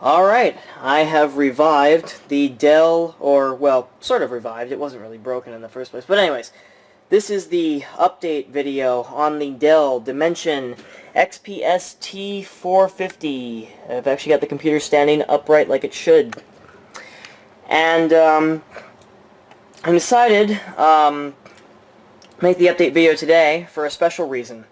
Alright, I have revived the Dell, or, well, sort of revived. It wasn't really broken in the first place. But anyways, this is the update video on the Dell Dimension XPS T450. I've actually got the computer standing upright like it should. And, I decided, to make the update video today for a special reason.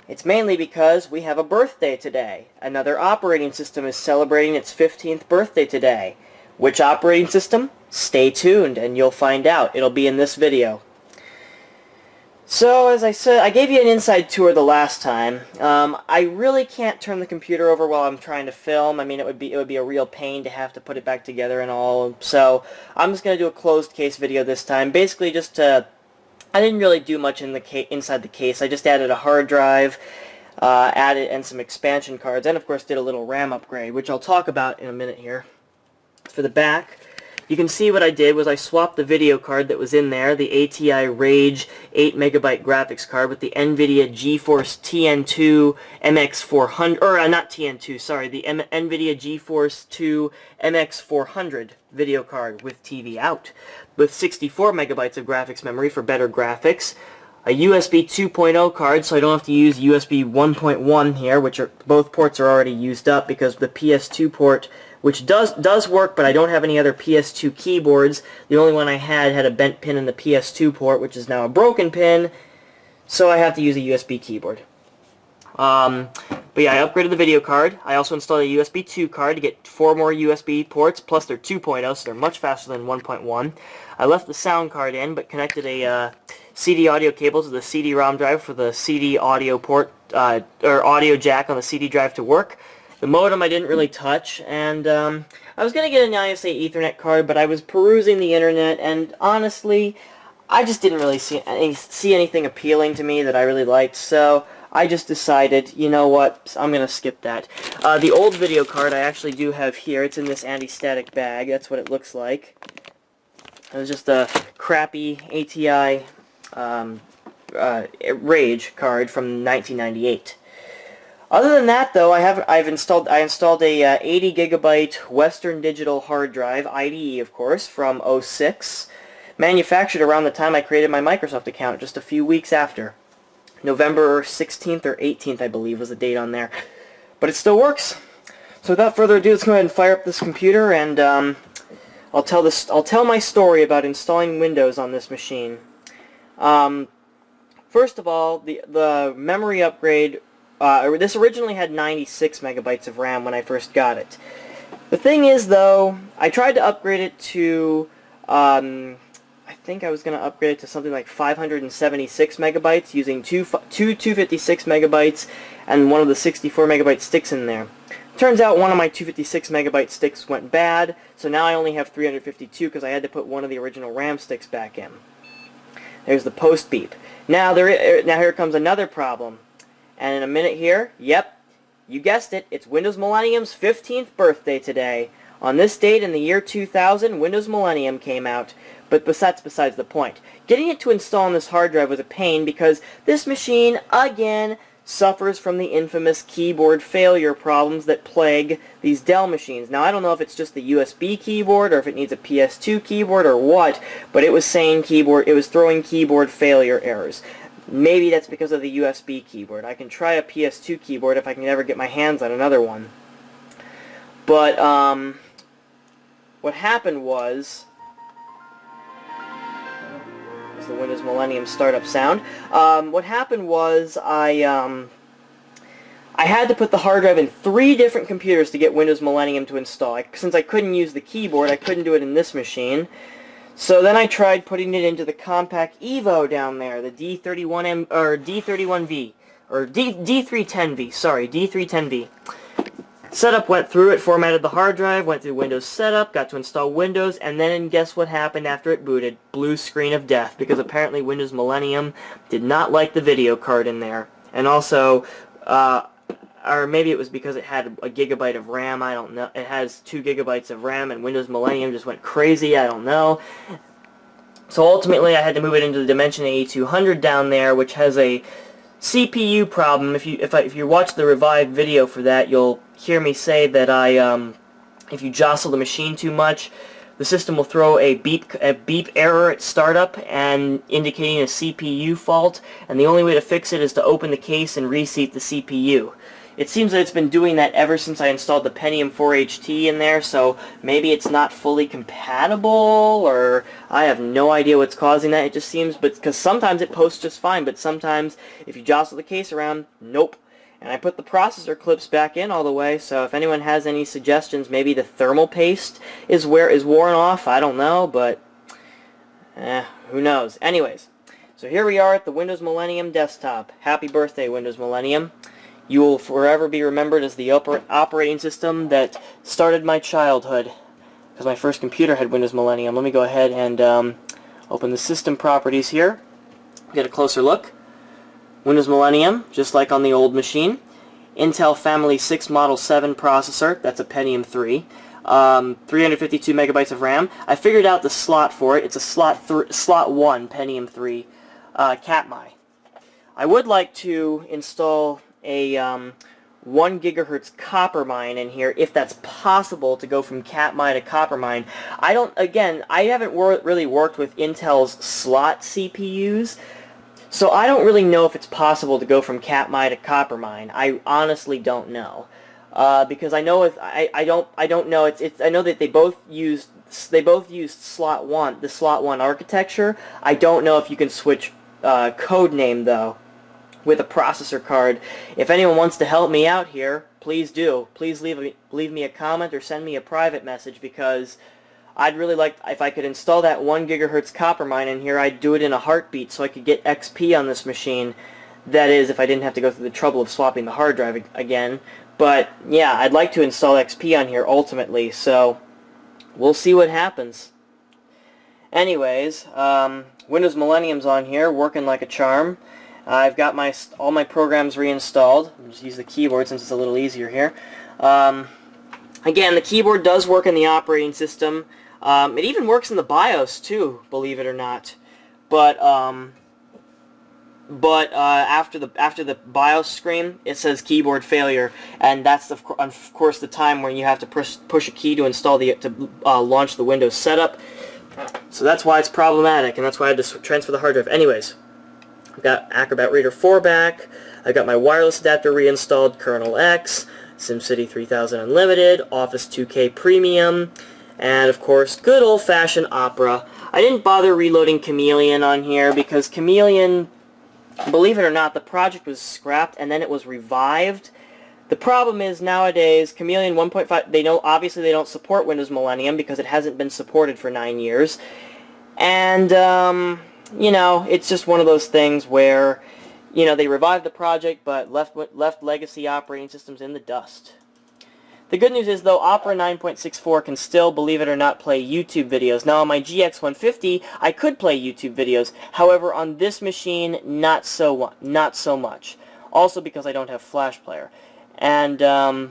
It's mainly because we have a birthday today. Another operating system is celebrating its 15th birthday today. Which operating system? Stay tuned and you'll find out. It'll be in this video. So, as I said, I gave you an inside tour the last time. I really can't turn the computer over while I'm trying to film. I mean, it would be a real pain to have to put it back together and all. So, I'm just going to do a closed case video this time. Basically just to... I didn't really do much in the inside the case. I just added a hard drive, and some expansion cards, and of course did a little RAM upgrade, which I'll talk about in a minute here. For the back, you can see what I did was I swapped the video card that was in there, the ATI Rage 8MB graphics card, with the nVidia GeForce TN2 MX400, or not TN2, sorry, the nVidia GeForce 2 MX400 video card with TV out, with 64 megabytes of graphics memory for better graphics, a USB 2.0 card, so I don't have to use USB 1.1 here, which both ports are already used up because the PS2 port, which does work, but I don't have any other PS2 keyboards. The only one I had a bent pin in the PS2 port, which is now a broken pin, so I have to use a USB keyboard. But yeah, I upgraded the video card. I also installed a USB 2 card to get 4 more USB ports, plus they're 2.0, so they're much faster than 1.1. I left the sound card in, but connected a CD audio cable to the CD-ROM drive for the CD audio port, or audio jack on the CD drive to work. The modem I didn't really touch, and I was going to get an ISA Ethernet card, but I was perusing the internet, and honestly, I just didn't really see anything appealing to me that I really liked, so I just decided, you know what, I'm going to skip that. The old video card I actually do have here. It's in this anti-static bag. That's what it looks like. It was just a crappy ATI Rage card from 1998. Other than that, though, I installed a 80 gigabyte Western Digital hard drive, IDE of course, from '06, manufactured around the time I created my Microsoft account, just a few weeks after. November 16th or 18th, I believe, was the date on there. But it still works. So without further ado, let's go ahead and fire up this computer, and I'll tell my story about installing Windows on this machine. First of all, the memory upgrade. This originally had 96 megabytes of RAM when I first got it. The thing is, though, I tried to upgrade it to, I think I was going to upgrade it to something like 576 megabytes using two 256 megabytes and one of the 64 megabyte sticks in there. Turns out one of my 256 megabyte sticks went bad, so now I only have 352 because I had to put one of the original RAM sticks back in. There's the post beep. Now here comes another problem. And in a minute here, yep, you guessed it, it's Windows Millennium's 15th birthday today. On this date in the year 2000, Windows Millennium came out, but that's besides the point. Getting it to install on this hard drive was a pain because this machine, again, suffers from the infamous keyboard failure problems that plague these Dell machines. Now, I don't know if it's just the USB keyboard or if it needs a PS2 keyboard or what, but it was saying it was throwing keyboard failure errors. Maybe that's because of the USB keyboard. I can try a PS2 keyboard if I can ever get my hands on another one. But, what happened was... There's the Windows Millennium startup sound. What happened was I had to put the hard drive in 3 different computers to get Windows Millennium to install. Since I couldn't use the keyboard, I couldn't do it in this machine. So then I tried putting it into the Compact Evo down there, the D31M or D31V or D310V. Sorry, D310V. Setup went through it, formatted the hard drive, went through Windows Setup, got to install Windows, and then guess what happened after it booted? Blue screen of death, because apparently Windows Millennium did not like the video card in there, and also, or maybe it was because it had a gigabyte of RAM, I don't know. It has 2 gigabytes of RAM, and Windows Millennium just went crazy, I don't know. So ultimately I had to move it into the Dimension 8200 down there, which has a CPU problem. If you watch the revived video for that, you'll hear me say that if you jostle the machine too much, the system will throw a beep error at startup and indicating a CPU fault, and the only way to fix it is to open the case and reseat the CPU. It seems that it's been doing that ever since I installed the Pentium IV HT in there, so maybe it's not fully compatible, or I have no idea what's causing that. It just seems, because sometimes it posts just fine, but sometimes if you jostle the case around, nope. And I put the processor clips back in all the way, so if anyone has any suggestions, maybe the thermal paste is worn off, I don't know, but who knows. Anyways, so here we are at the Windows Millennium desktop. Happy birthday, Windows Millennium. You will forever be remembered as the operating system that started my childhood, because my first computer had Windows Millennium. Let me go ahead and open the system properties here, get a closer look. Windows Millennium, just like on the old machine. Intel Family 6 Model 7 processor, that's a Pentium III. 352 megabytes of RAM. I figured out the slot for it. It's a slot 1 Pentium III Katmai. I would like to install a 1 gigahertz copper mine in here, if that's possible, to go from Katmai to copper mine. I haven't really worked with Intel's slot CPUs, so I don't really know if it's possible to go from Katmai to copper mine. I honestly don't know, because I know I don't know. I know that they both used slot 1, the slot 1 architecture. I don't know if you can switch code name though with a processor card. If anyone wants to help me out here, please do. Please leave me a comment or send me a private message, because I'd really like, if I could install that 1 gigahertz copper mine in here, I'd do it in a heartbeat so I could get XP on this machine. That is, if I didn't have to go through the trouble of swapping the hard drive again. But yeah, I'd like to install XP on here ultimately, so we'll see what happens. Anyways, Windows Millennium's on here, working like a charm. I've got all my programs reinstalled. I'll just use the keyboard since it's a little easier here. Again, the keyboard does work in the operating system. It even works in the BIOS too, believe it or not. But after the BIOS screen, it says keyboard failure, and that's of course the time when you have to push a key to install launch the Windows setup. So that's why it's problematic, and that's why I had to transfer the hard drive. Anyways, I've got Acrobat Reader 4 back. I've got my wireless adapter reinstalled, Kernel X, SimCity 3000 Unlimited, Office 2K Premium, and of course, good old-fashioned Opera. I didn't bother reloading Chameleon on here because Chameleon, believe it or not, the project was scrapped and then it was revived. The problem is nowadays, Chameleon 1.5, obviously they don't support Windows Millennium because it hasn't been supported for 9 years. And, you know, it's just one of those things where, you know, they revived the project but left legacy operating systems in the dust. The good news is, though, Opera 9.64 can still, believe it or not, play YouTube videos. Now, on my GX 150, I could play YouTube videos. However, on this machine, not so much. Also because I don't have Flash Player. And, so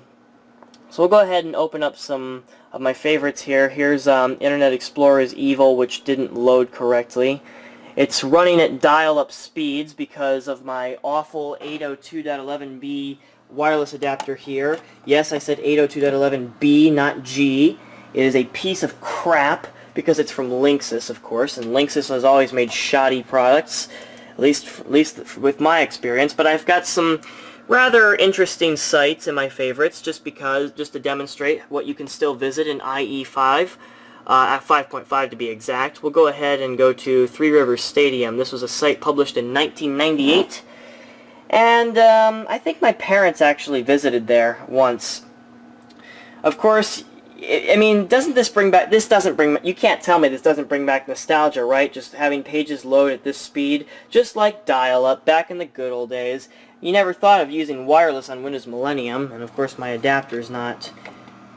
we'll go ahead and open up some of my favorites here. Here's Internet Explorer is Evil, which didn't load correctly. It's running at dial-up speeds because of my awful 802.11b wireless adapter here. Yes, I said 802.11b, not G. It is a piece of crap because it's from Linksys, of course, and Linksys has always made shoddy products, at least with my experience. But I've got some rather interesting sites in my favorites just to demonstrate what you can still visit in IE5. At 5.5 to be exact. We'll go ahead and go to Three Rivers Stadium. This was a site published in 1998, and I think my parents actually visited there once. Of course, I mean, doesn't bring back, you can't tell me this doesn't bring back nostalgia, right? Just having pages load at this speed, just like dial-up back in the good old days. You never thought of using wireless on Windows Millennium, and of course my adapter's not.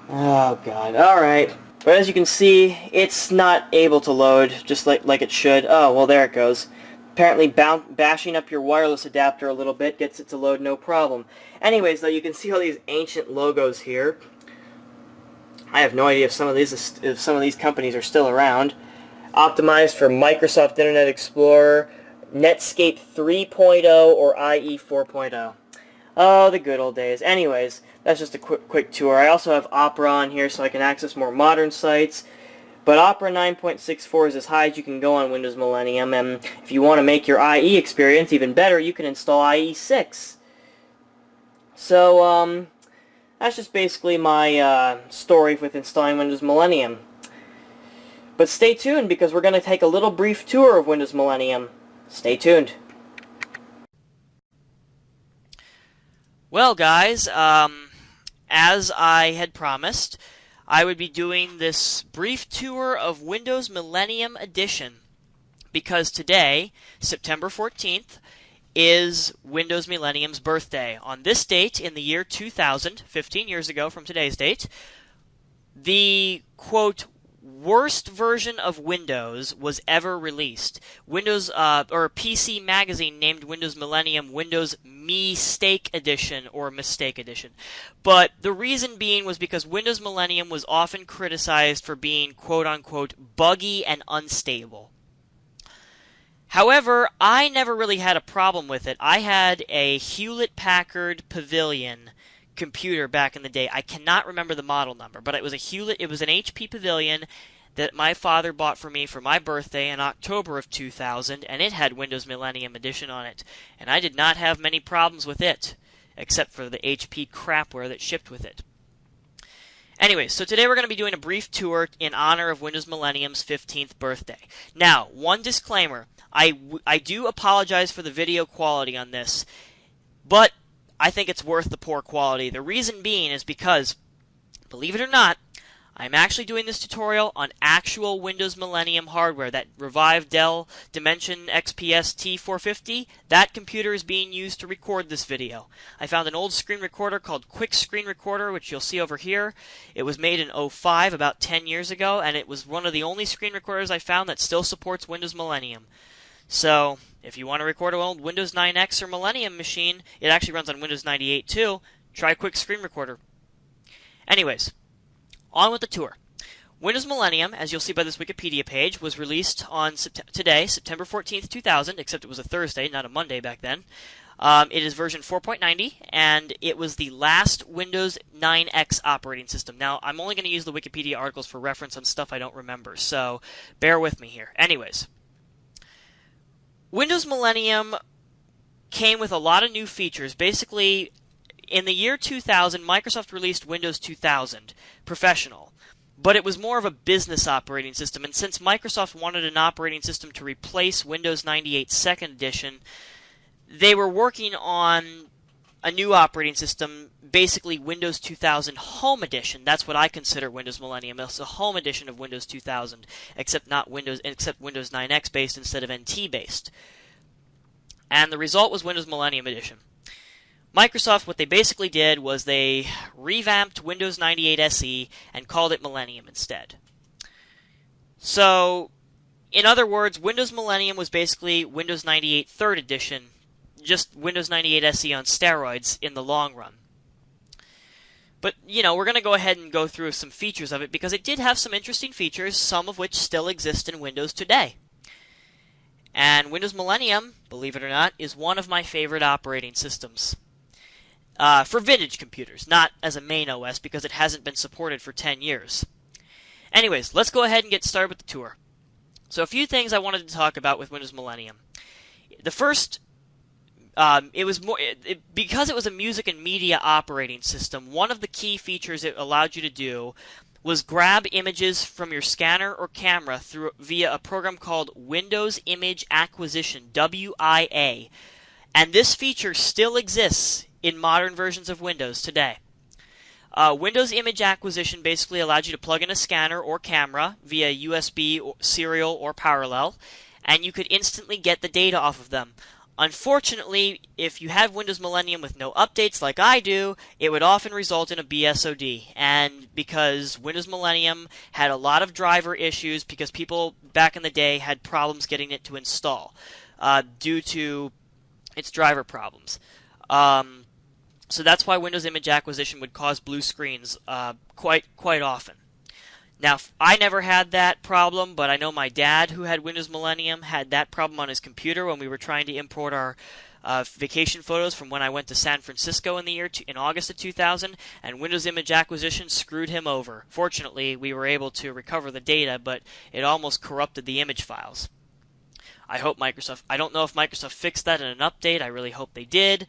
Oh god, alright. But as you can see, it's not able to load just like it should. Oh, well, there it goes. Apparently bashing up your wireless adapter a little bit gets it to load no problem. Anyways, though, you can see all these ancient logos here. I have no idea if some of these companies are still around. Optimized for Microsoft Internet Explorer, Netscape 3.0 or IE 4.0. Oh, the good old days. Anyways, that's just a quick tour. I also have Opera on here so I can access more modern sites. But Opera 9.64 is as high as you can go on Windows Millennium, and if you want to make your IE experience even better, you can install IE 6. So, that's just basically my story with installing Windows Millennium. But stay tuned, because we're going to take a little brief tour of Windows Millennium. Stay tuned. Well, guys, as I had promised, I would be doing this brief tour of Windows Millennium Edition, because today, September 14th, is Windows Millennium's birthday. On this date, in the year 2000, 15 years ago from today's date, the, quote, worst version of Windows was ever released. Windows, or PC Magazine named Windows Millennium Windows Mistake Edition, or Mistake Edition. But the reason being was because Windows Millennium was often criticized for being, quote-unquote, buggy and unstable. However, I never really had a problem with it. I had a Hewlett-Packard Pavilion computer back in the day. I cannot remember the model number, but it was an HP Pavilion that my father bought for me for my birthday in October of 2000, and it had Windows Millennium Edition on it. And I did not have many problems with it, except for the HP crapware that shipped with it. Anyway, so today we're going to be doing a brief tour in honor of Windows Millennium's 15th birthday. Now, one disclaimer. I do apologize for the video quality on this, but I think it's worth the poor quality. The reason being is because, believe it or not, I'm actually doing this tutorial on actual Windows Millennium hardware, that revived Dell Dimension XPS T450. That computer is being used to record this video. I found an old screen recorder called Quick Screen Recorder, which you'll see over here. It was made in 2005, about 10 years ago, and it was one of the only screen recorders I found that still supports Windows Millennium. So, if you want to record an old Windows 9X or Millennium machine, it actually runs on Windows 98 too, try Quick Screen Recorder. Anyways, on with the tour. Windows Millennium, as you'll see by this Wikipedia page, was released on today, September 14th, 2000, except it was a Thursday, not a Monday back then. It is version 4.90, and it was the last Windows 9X operating system. Now, I'm only going to use the Wikipedia articles for reference on stuff I don't remember, so bear with me here. Anyways, Windows Millennium came with a lot of new features. Basically, in the year 2000, Microsoft released Windows 2000 Professional, but it was more of a business operating system, and since Microsoft wanted an operating system to replace Windows 98 Second Edition, they were working on a new operating system, basically Windows 2000 Home Edition. That's what I consider Windows Millennium. It's a home edition of Windows 2000, except Windows 9X based instead of NT based. And the result was Windows Millennium Edition. Microsoft, what they basically did was they revamped Windows 98 SE and called it Millennium instead. So, in other words, Windows Millennium was basically Windows 98 Third Edition, just Windows 98 SE on steroids in the long run. But, you know, we're going to go ahead and go through some features of it, because it did have some interesting features, some of which still exist in Windows today. And Windows Millennium, believe it or not, is one of my favorite operating systems. For vintage computers, not as a main OS, because it hasn't been supported for 10 years. Anyways, let's go ahead and get started with the tour. So a few things I wanted to talk about with Windows Millennium. The first, because it was a music and media operating system, one of the key features it allowed you to do was grab images from your scanner or camera via a program called Windows Image Acquisition, WIA. And this feature still exists in modern versions of Windows today. Windows Image Acquisition basically allowed you to plug in a scanner or camera via USB, serial, or parallel, and you could instantly get the data off of them. Unfortunately, if you have Windows Millennium with no updates like I do, it would often result in a BSOD. And because Windows Millennium had a lot of driver issues, because people back in the day had problems getting it to install due to its driver problems. So that's why Windows Image Acquisition would cause blue screens quite often. Now, I never had that problem, but I know my dad, who had Windows Millennium, had that problem on his computer when we were trying to import our vacation photos from when I went to San Francisco in August of 2000, and Windows Image Acquisition screwed him over. Fortunately, we were able to recover the data, but it almost corrupted the image files. I don't know if Microsoft fixed that in an update. I really hope they did,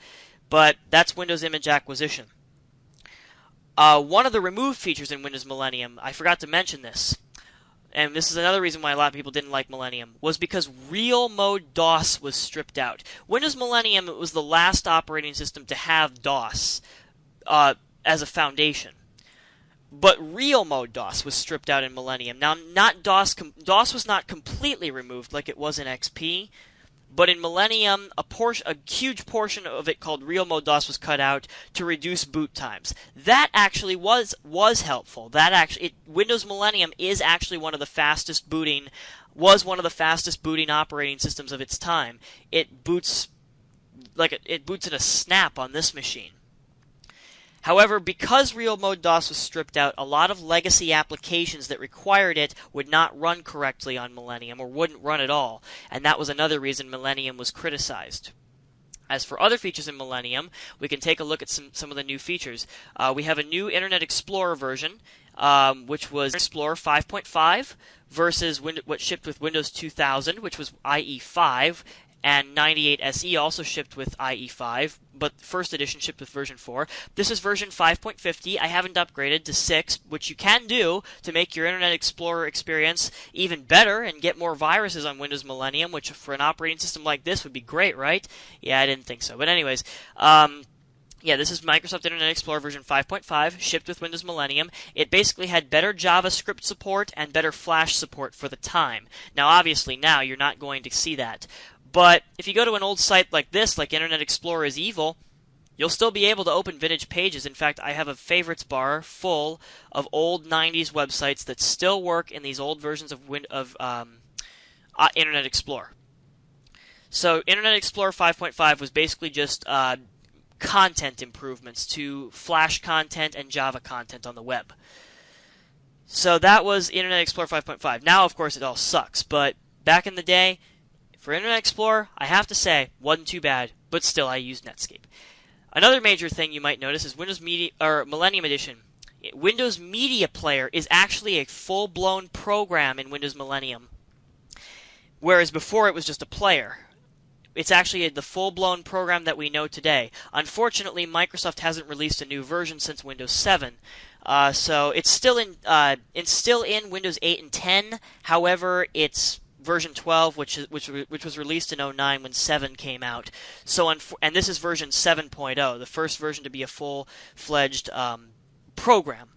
but that's Windows Image Acquisition. One of the removed features in Windows Millennium, I forgot to mention this, and this is another reason why a lot of people didn't like Millennium, was because Real Mode DOS was stripped out. Windows Millennium, it was the last operating system to have DOS as a foundation. But Real Mode DOS was stripped out in Millennium. Now, DOS was not completely removed like it was in XP, but in Millennium, a huge portion of it called Real Mode DOS was cut out to reduce boot times. That actually was helpful. Windows Millennium is actually one of the fastest booting operating systems of its time. It boots in a snap on this machine. However, because Real Mode DOS was stripped out, a lot of legacy applications that required it would not run correctly on Millennium, or wouldn't run at all, and that was another reason Millennium was criticized. As for other features in Millennium, we can take a look at some of the new features. We have a new Internet Explorer version, which was Explorer 5.5, versus what shipped with Windows 2000, which was IE5, and 98 SE also shipped with IE5, but first edition shipped with version 4. This is version 5.50. I haven't upgraded to 6, which you can do to make your Internet Explorer experience even better and get more viruses on Windows Millennium, which for an operating system like this would be great, right? Yeah, I didn't think so. But anyways, this is Microsoft Internet Explorer version 5.5, shipped with Windows Millennium. It basically had better JavaScript support and better Flash support for the time. Now, obviously, now you're not going to see that. But if you go to an old site like this, like Internet Explorer is Evil, you'll still be able to open vintage pages. In fact, I have a favorites bar full of old 90s websites that still work in these old versions of Internet Explorer. So Internet Explorer 5.5 was basically just content improvements to Flash content and Java content on the web. So that was Internet Explorer 5.5. Now, of course, it all sucks, but back in the day, for Internet Explorer, I have to say, wasn't too bad, but still I used Netscape. Another major thing you might notice is Millennium Edition. Windows Media Player is actually a full-blown program in Windows Millennium, whereas before it was just a player. It's actually the full-blown program that we know today. Unfortunately, Microsoft hasn't released a new version since Windows 7. So it's still in Windows 8 and 10. However, it's version 12, which was released in 2009 when 7 came out. And this is version 7.0, the first version to be a full-fledged program.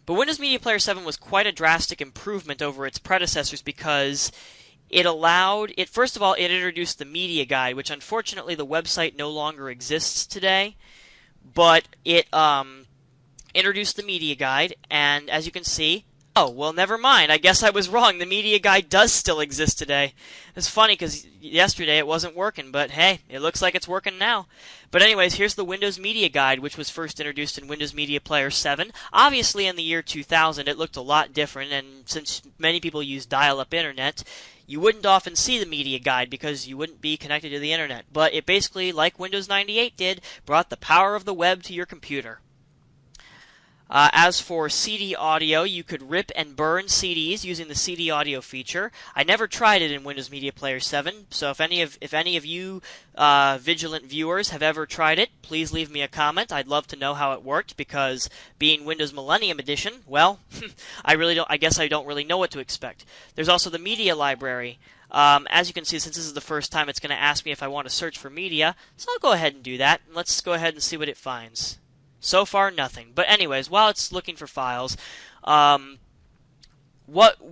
But Windows Media Player 7 was quite a drastic improvement over its predecessors because first of all, it introduced the media guide, which unfortunately the website no longer exists today, but it introduced the media guide, and as you can see, oh, well, never mind. I guess I was wrong. The media guide does still exist today. It's funny because yesterday it wasn't working, but hey, it looks like it's working now. But anyways, here's the Windows Media Guide, which was first introduced in Windows Media Player 7. Obviously, in the year 2000, it looked a lot different, and since many people use dial-up internet, you wouldn't often see the media guide because you wouldn't be connected to the internet. But it basically, like Windows 98 did, brought the power of the web to your computer. As for CD audio, you could rip and burn CDs using the CD audio feature. I never tried it in Windows Media Player 7, so if any of you vigilant viewers have ever tried it, please leave me a comment. I'd love to know how it worked, because being Windows Millennium Edition, well, I guess I don't really know what to expect. There's also the media library. As you can see, since this is the first time, it's going to ask me if I want to search for media, so I'll go ahead and do that. Let's go ahead and see what it finds. So far, nothing. But anyways, while it's looking for files,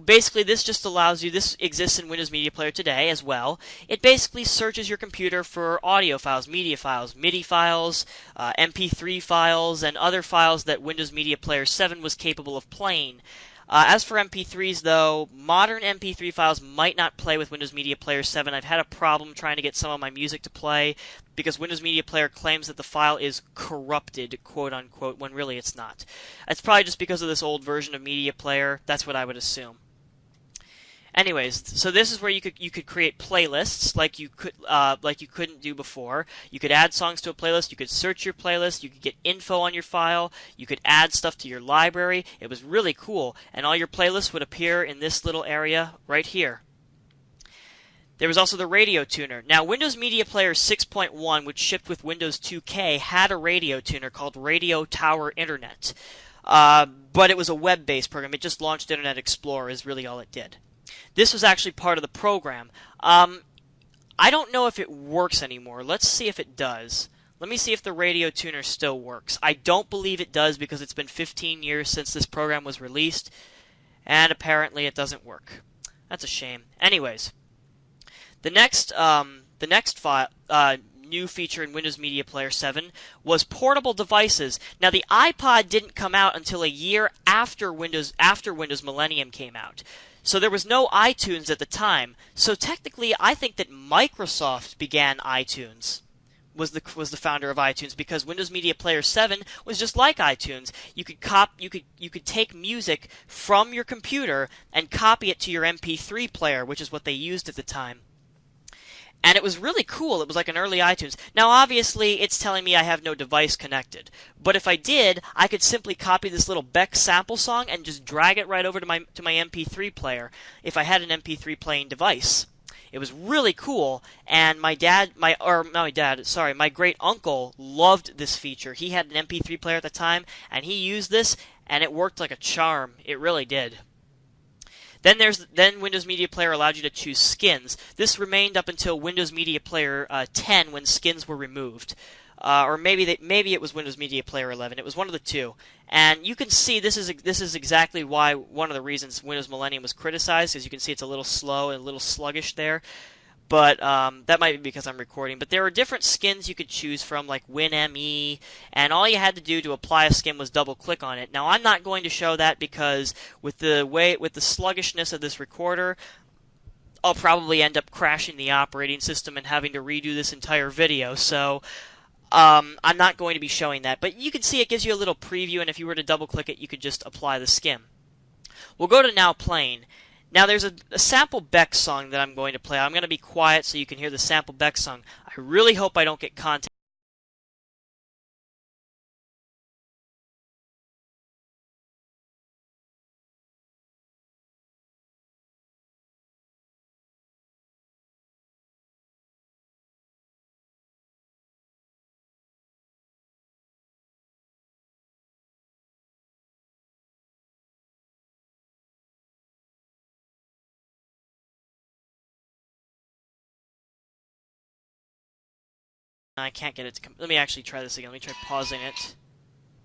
basically this just allows you, this exists in Windows Media Player today as well. It basically searches your computer for audio files, media files, MIDI files, MP3 files, and other files that Windows Media Player 7 was capable of playing. As for MP3s, though, modern MP3 files might not play with Windows Media Player 7. I've had a problem trying to get some of my music to play because Windows Media Player claims that the file is corrupted, quote-unquote, when really it's not. It's probably just because of this old version of Media Player. That's what I would assume. Anyways, so this is where you could create playlists like you couldn't do before. You could add songs to a playlist. You could search your playlist. You could get info on your file. You could add stuff to your library. It was really cool, and all your playlists would appear in this little area right here. There was also the radio tuner. Now, Windows Media Player 6.1, which shipped with Windows 2K, had a radio tuner called Radio Tower Internet, but it was a web-based program. It just launched Internet Explorer is really all it did. This was actually part of the program. I don't know if it works anymore. Let's see if it does. Let me see if the radio tuner still works. I don't believe it does because it's been 15 years since this program was released, and apparently it doesn't work. That's a shame. Anyways, the next new feature in Windows Media Player 7 was portable devices. Now, the iPod didn't come out until a year after Windows Millennium came out. So there was no iTunes at the time. So technically, I think that Microsoft began iTunes, was the founder of iTunes, because Windows Media Player 7 was just like iTunes. You could take music from your computer and copy it to your MP3 player, which is what they used at the time. And it was really cool. It was like an early iTunes. Now, obviously, it's telling me I have no device connected. But if I did, I could simply copy this little Beck sample song and just drag it right over to my MP3 player if I had an MP3 playing device. It was really cool, and my great uncle loved this feature. He had an MP3 player at the time, and he used this, and it worked like a charm. It really did. Then Windows Media Player allowed you to choose skins. This remained up until Windows Media Player 10 when skins were removed. Or maybe it was Windows Media Player 11. It was one of the two. And you can see this is exactly why one of the reasons Windows Millennium was criticized, as you can see it's a little slow and a little sluggish there. But that might be because I'm recording. But there were different skins you could choose from, like WinME, and all you had to do to apply a skin was double-click on it. Now, I'm not going to show that because with the sluggishness of this recorder, I'll probably end up crashing the operating system and having to redo this entire video. So I'm not going to be showing that. But you can see it gives you a little preview, and if you were to double-click it, you could just apply the skin. We'll go to Now Playing. Now, there's a sample Beck song that I'm going to play. I'm going to be quiet so you can hear the sample Beck song. I really hope I don't get content. I can't get it to come. Let me actually try this again. Let me try pausing it.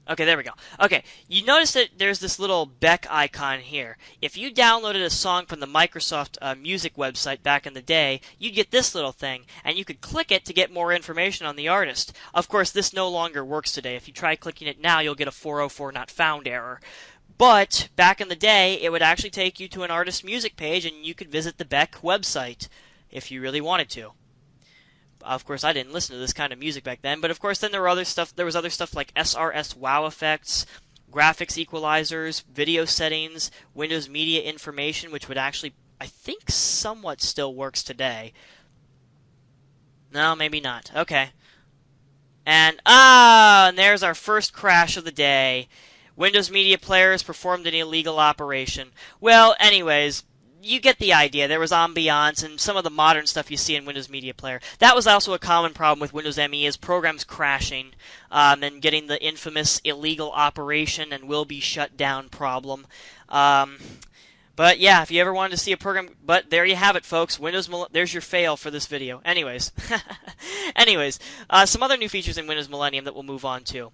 Okay, there we go. Okay, you notice that there's this little Beck icon here. If you downloaded a song from the Microsoft music website back in the day, you'd get this little thing, and you could click it to get more information on the artist. Of course, this no longer works today. If you try clicking it now, you'll get a 404 not found error. But back in the day, it would actually take you to an artist music page, and you could visit the Beck website if you really wanted to. Of course, I didn't listen to this kind of music back then, but of course, then there was other stuff like SRS wow effects, graphics equalizers, video settings, Windows Media Information, which would actually, I think, somewhat still works today. No, maybe not. Okay. And there's our first crash of the day. Windows Media Player has performed an illegal operation. Well, anyways, you get the idea. There was ambiance and some of the modern stuff you see in Windows Media Player. That was also a common problem with Windows ME, is programs crashing and getting the infamous illegal operation and will be shut down problem. But yeah, if you ever wanted to see a program, but there you have it, folks. There's your fail for this video. Anyways, some other new features in Windows Millennium that we'll move on to.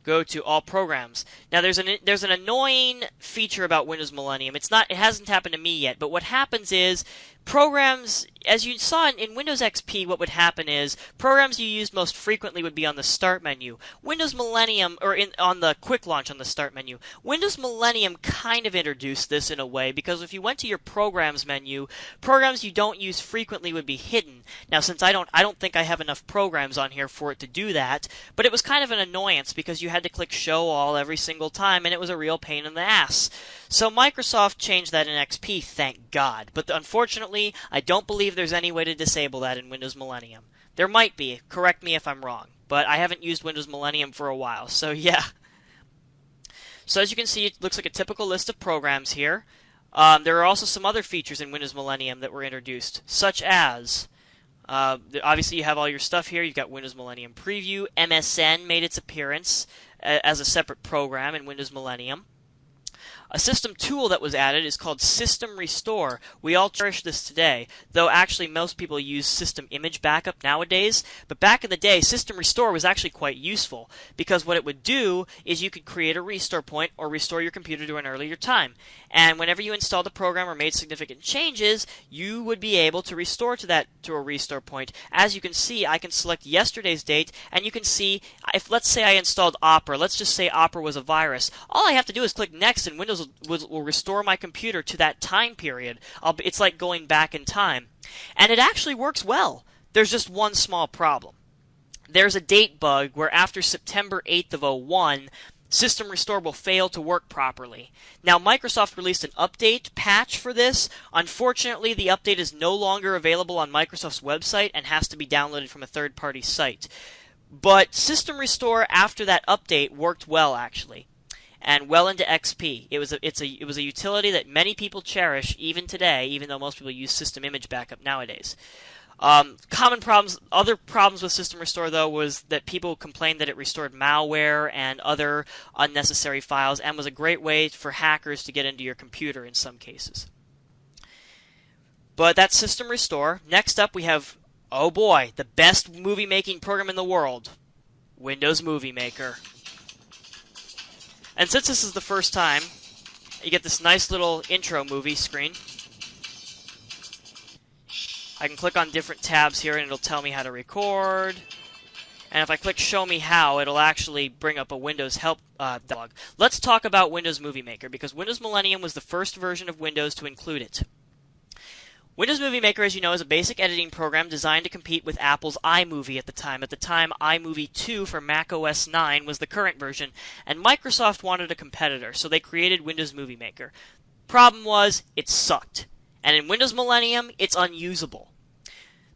Go to All Programs. Now, there's an annoying feature about Windows Millennium. It hasn't happened to me yet, but what happens is programs, as you saw in Windows XP, what would happen is programs you used most frequently would be on the Start menu. Windows Millennium, or on the Quick Launch on the Start menu. Windows Millennium kind of introduced this in a way, because if you went to your Programs menu, programs you don't use frequently would be hidden. Now, since I don't think I have enough programs on here for it to do that, but it was kind of an annoyance because you had to click Show All every single time, and it was a real pain in the ass. So Microsoft changed that in XP, thank God. But unfortunately, I don't believe there's any way to disable that in Windows Millennium. There might be, correct me if I'm wrong, but I haven't used Windows Millennium for a while, so yeah. So as you can see, it looks like a typical list of programs here. There are also some other features in Windows Millennium that were introduced, such as, obviously you have all your stuff here. You've got Windows Millennium Preview. MSN made its appearance as a separate program in Windows Millennium. A system tool that was added is called System Restore. We all cherish this today, though actually most people use System Image Backup nowadays. But back in the day, System Restore was actually quite useful, because what it would do is you could create a restore point or restore your computer to an earlier time. And whenever you installed a program or made significant changes, you would be able to restore to a restore point. As you can see, I can select yesterday's date, and you can see, if let's say I installed Opera, let's just say Opera was a virus. All I have to do is click Next, and Windows will restore my computer to that time period. It's like going back in time. And it actually works well. There's just one small problem. There's a date bug where after September 8th of '01, System Restore will fail to work properly. Now, Microsoft released an update patch for this. Unfortunately, the update is no longer available on Microsoft's website and has to be downloaded from a third-party site. But System Restore after that update worked well, actually, and well into XP. It was a utility that many people cherish even today, even though most people use System Image Backup nowadays. Other problems with System Restore, though, was that people complained that it restored malware and other unnecessary files, and was a great way for hackers to get into your computer in some cases. But that's System Restore. Next up, we have, oh boy, the best movie-making program in the world, Windows Movie Maker. And since this is the first time, you get this nice little intro movie screen. I can click on different tabs here and it'll tell me how to record. And if I click Show Me How, it'll actually bring up a Windows Help dialog. Let's talk about Windows Movie Maker, because Windows Millennium was the first version of Windows to include it. Windows Movie Maker, as you know, is a basic editing program designed to compete with Apple's iMovie at the time. At the time, iMovie 2 for Mac OS 9 was the current version, and Microsoft wanted a competitor, so they created Windows Movie Maker. Problem was, it sucked. And in Windows Millennium, it's unusable.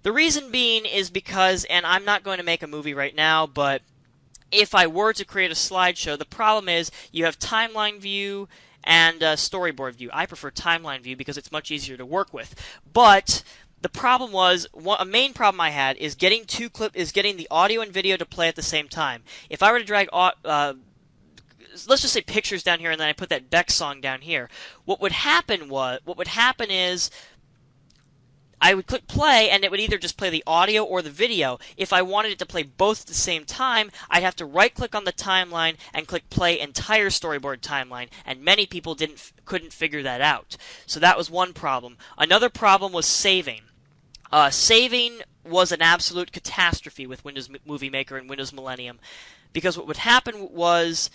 The reason being is because, and I'm not going to make a movie right now, but if I were to create a slideshow, the problem is you have timeline view and storyboard view. I prefer timeline view because it's much easier to work with. But the problem was, a main problem I had is getting the audio and video to play at the same time. If I were to drag let's just say pictures down here, and then I put that Beck song down here. What would happen is I would click play, and it would either just play the audio or the video. If I wanted it to play both at the same time, I'd have to right-click on the timeline and click play entire storyboard timeline, and many people couldn't figure that out. So that was one problem. Another problem was saving. Saving was an absolute catastrophe with Windows Movie Maker and Windows Millennium, because what would happen was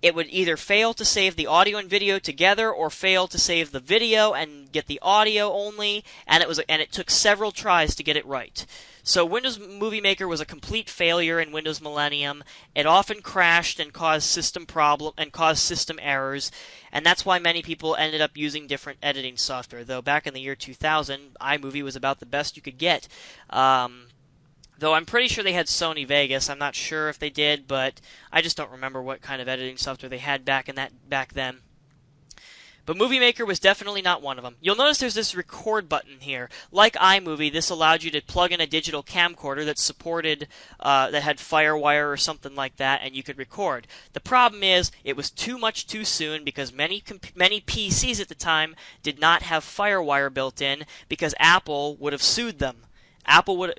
it would either fail to save the audio and video together, or fail to save the video and get the audio only, and it took several tries to get it right. So Windows Movie Maker was a complete failure in Windows Millennium. It often crashed and caused system errors, and that's why many people ended up using different editing software. Though back in the year 2000, iMovie was about the best you could get. Though I'm pretty sure they had Sony Vegas. I'm not sure if they did, but I just don't remember what kind of editing software they had back then. But Movie Maker was definitely not one of them. You'll notice there's this record button here. Like iMovie, this allowed you to plug in a digital camcorder that supported, that had FireWire or something like that, and you could record. The problem is, it was too much too soon, because many PCs at the time did not have FireWire built in, because Apple would have sued them.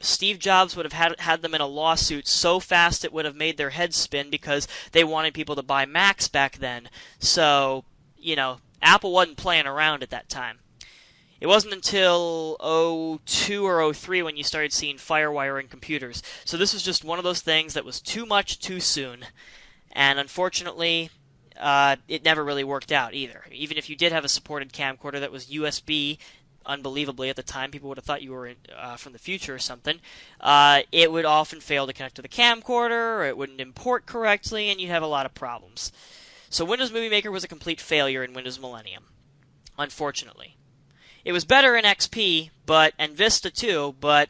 Steve Jobs would have had them in a lawsuit so fast it would have made their heads spin, because they wanted people to buy Macs back then. So, Apple wasn't playing around at that time. It wasn't until '02 or '03 when you started seeing FireWire in computers. So this was just one of those things that was too much too soon. And unfortunately, it never really worked out either. Even if you did have a supported camcorder that was USB, unbelievably at the time, people would have thought you were from the future or something, it would often fail to connect to the camcorder, or it wouldn't import correctly, and you'd have a lot of problems. So Windows Movie Maker was a complete failure in Windows Millennium, unfortunately. It was better in XP, and Vista too, but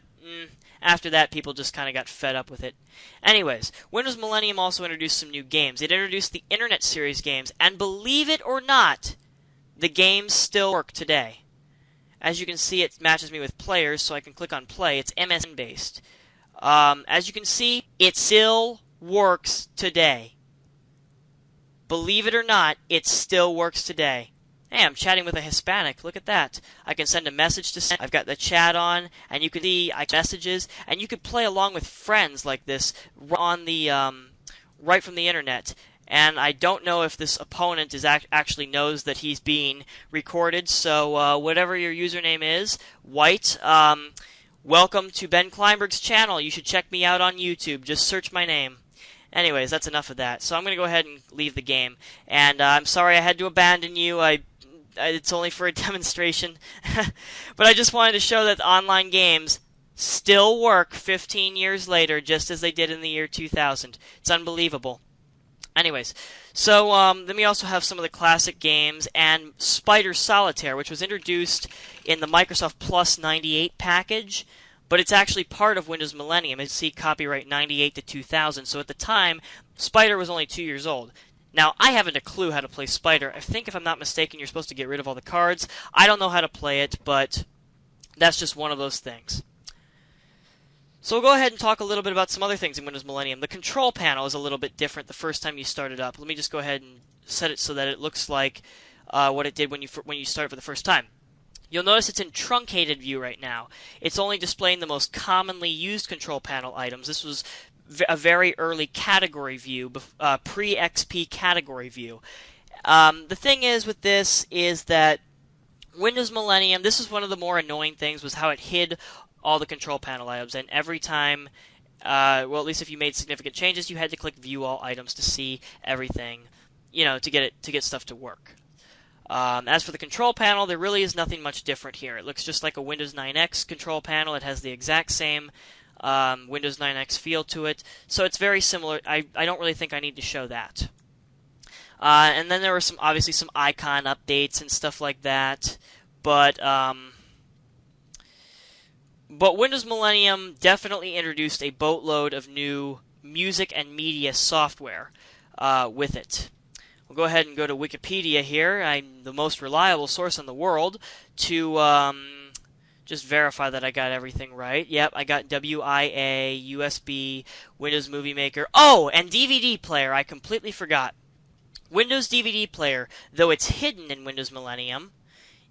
after that, people just kind of got fed up with it. Anyways, Windows Millennium also introduced some new games. It introduced the Internet Series games, and believe it or not, the games still work today. As you can see, it matches me with players, so I can click on play. It's MSN-based. As you can see, it still works today. Believe it or not, it still works today. Hey, I'm chatting with a Hispanic. Look at that. I can send a message to send. I've got the chat on, and you can see messages, and you can play along with friends like this on the right from the internet. And I don't know if this opponent is actually knows that he's being recorded. So whatever your username is, White. Welcome to Ben Kleinberg's channel. You should check me out on YouTube. Just search my name. Anyways, that's enough of that. So I'm going to go ahead and leave the game. And I'm sorry I had to abandon you. It's only for a demonstration. But I just wanted to show that online games still work 15 years later, just as they did in the year 2000. It's unbelievable. Anyways, so then we also have some of the classic games, and Spider Solitaire, which was introduced in the Microsoft Plus 98 package, but it's actually part of Windows Millennium. It's see copyright 98 to 2000, so at the time, Spider was only 2 years old. Now, I haven't a clue how to play Spider. I think, if I'm not mistaken, you're supposed to get rid of all the cards. I don't know how to play it, but that's just one of those things. So we'll go ahead and talk a little bit about some other things in Windows Millennium. The control panel is a little bit different the first time you start it up. Let me just go ahead and set it so that it looks like what it did when you start it for the first time. You'll notice it's in truncated view right now. It's only displaying the most commonly used control panel items. This was a very early category view, pre-XP category view. The thing is with this is that Windows Millennium, this is one of the more annoying things, was how it hid all the control panel items, and every time, well, at least if you made significant changes, you had to click View All Items to see everything, to get stuff to work. As for the control panel, there really is nothing much different here. It looks just like a Windows 9X control panel. It has the exact same Windows 9X feel to it, so it's very similar. I don't really think I need to show that. And then there were obviously some icon updates and stuff like that, but Windows Millennium definitely introduced a boatload of new music and media software with it. We'll go ahead and go to Wikipedia here. I'm the most reliable source in the world to just verify that I got everything right. Yep, I got WIA, USB, Windows Movie Maker. Oh, and DVD player. I completely forgot. Windows DVD player, though it's hidden in Windows Millennium,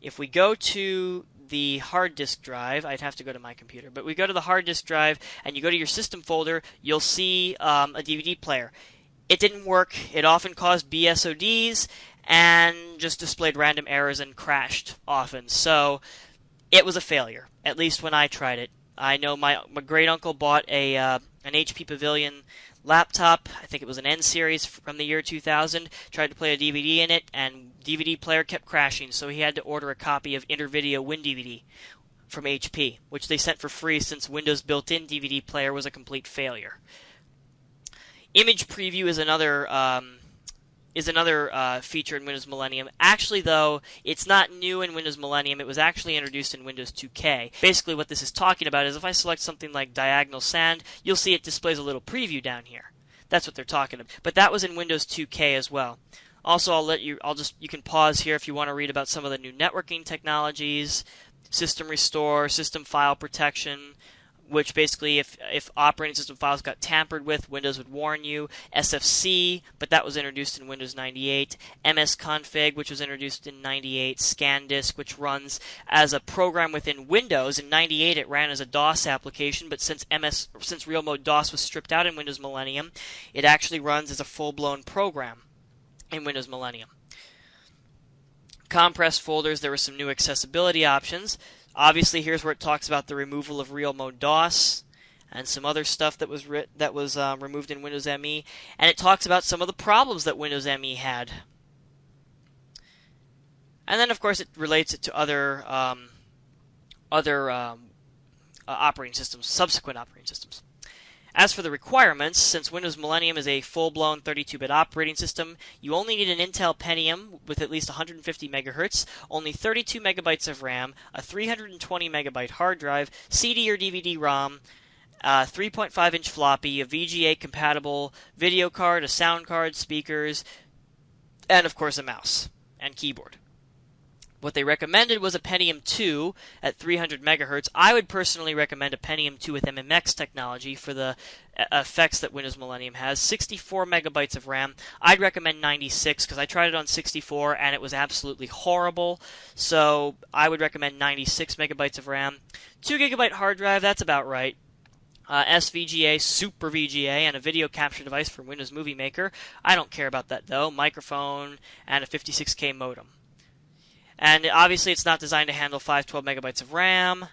if we go to the hard disk drive, I'd have to go to my computer, but we go to the hard disk drive and you go to your system folder, you'll see a DVD player. It didn't work. It often caused BSODs and just displayed random errors and crashed often. So it was a failure, at least when I tried it. I know my great uncle bought an HP Pavilion laptop. I think it was an N series from the year 2000. Tried to play a DVD in it, and DVD player kept crashing, so he had to order a copy of InterVideo WinDVD from HP, which they sent for free since Windows built-in DVD player was a complete failure. Image preview is another feature in Windows Millennium. Actually, though, it's not new in Windows Millennium. It was actually introduced in Windows 2K. Basically, what this is talking about is if I select something like Diagonal Sand, you'll see it displays a little preview down here. That's what they're talking about. But that was in Windows 2K as well. Also, you can pause here if you want to read about some of the new networking technologies, System Restore, System File Protection, which basically, if operating system files got tampered with, Windows would warn you. SFC, but that was introduced in Windows 98. MSConfig, which was introduced in 98. ScanDisk, which runs as a program within Windows. In 98, it ran as a DOS application, but since Real Mode DOS was stripped out in Windows Millennium, it actually runs as a full-blown program in Windows Millennium. compressed folders, there were some new accessibility options. Obviously, here's where it talks about the removal of real mode DOS and some other stuff that was removed in Windows ME, and it talks about some of the problems that Windows ME had. And then, of course, it relates it to other operating systems, subsequent operating systems. As for the requirements, since Windows Millennium is a full-blown 32-bit operating system, you only need an Intel Pentium with at least 150 megahertz, only 32 megabytes of RAM, a 320 megabyte hard drive, CD or DVD-ROM, 3.5-inch floppy, a VGA-compatible video card, a sound card, speakers, and of course a mouse and keyboard. What they recommended was a Pentium II at 300 megahertz. I would personally recommend a Pentium II with MMX technology for the effects that Windows Millennium has. 64 megabytes of RAM. I'd recommend 96 because I tried it on 64 and it was absolutely horrible. So I would recommend 96 megabytes of RAM. 2 gigabyte hard drive, that's about right. SVGA, Super VGA, and a video capture device from Windows Movie Maker. I don't care about that though. Microphone and a 56K modem. And obviously it's not designed to handle 512 megabytes of RAM,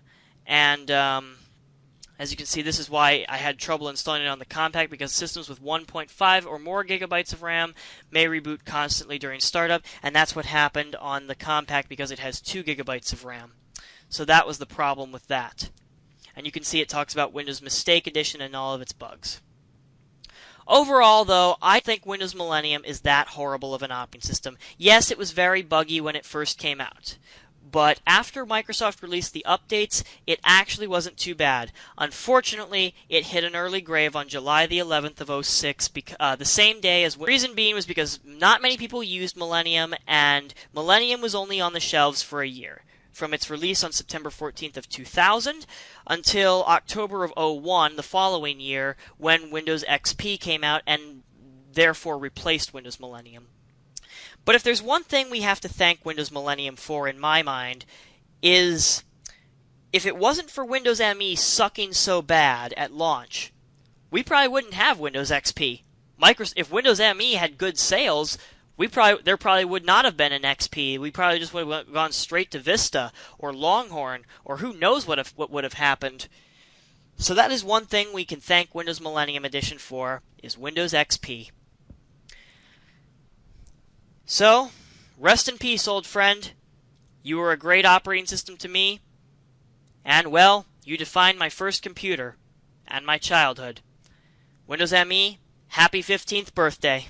and as you can see, this is why I had trouble installing it on the compact, because systems with 1.5 or more gigabytes of RAM may reboot constantly during startup, and that's what happened on the compact because it has 2 gigabytes of RAM. So that was the problem with that. And you can see it talks about Windows Mistake Edition and all of its bugs. Overall, though, I think Windows Millennium is that horrible of an operating system. Yes, it was very buggy when it first came out. But after Microsoft released the updates, it actually wasn't too bad. Unfortunately, it hit an early grave on July the 11th of 06, the same day as... The reason being was because not many people used Millennium, and Millennium was only on the shelves for a year. From its release on September 14th of 2000 until October of 01, the following year, when Windows XP came out and therefore replaced Windows Millennium. But if there's one thing we have to thank Windows Millennium for, in my mind, is if it wasn't for Windows ME sucking so bad at launch, we probably wouldn't have Windows XP. If Windows ME had good sales, there probably would not have been an XP. We probably just would have gone straight to Vista or Longhorn, or who knows what would have happened. So that is one thing we can thank Windows Millennium Edition for, is Windows XP. So, rest in peace, old friend. You were a great operating system to me, and, well, you defined my first computer and my childhood. Windows ME, happy 15th birthday.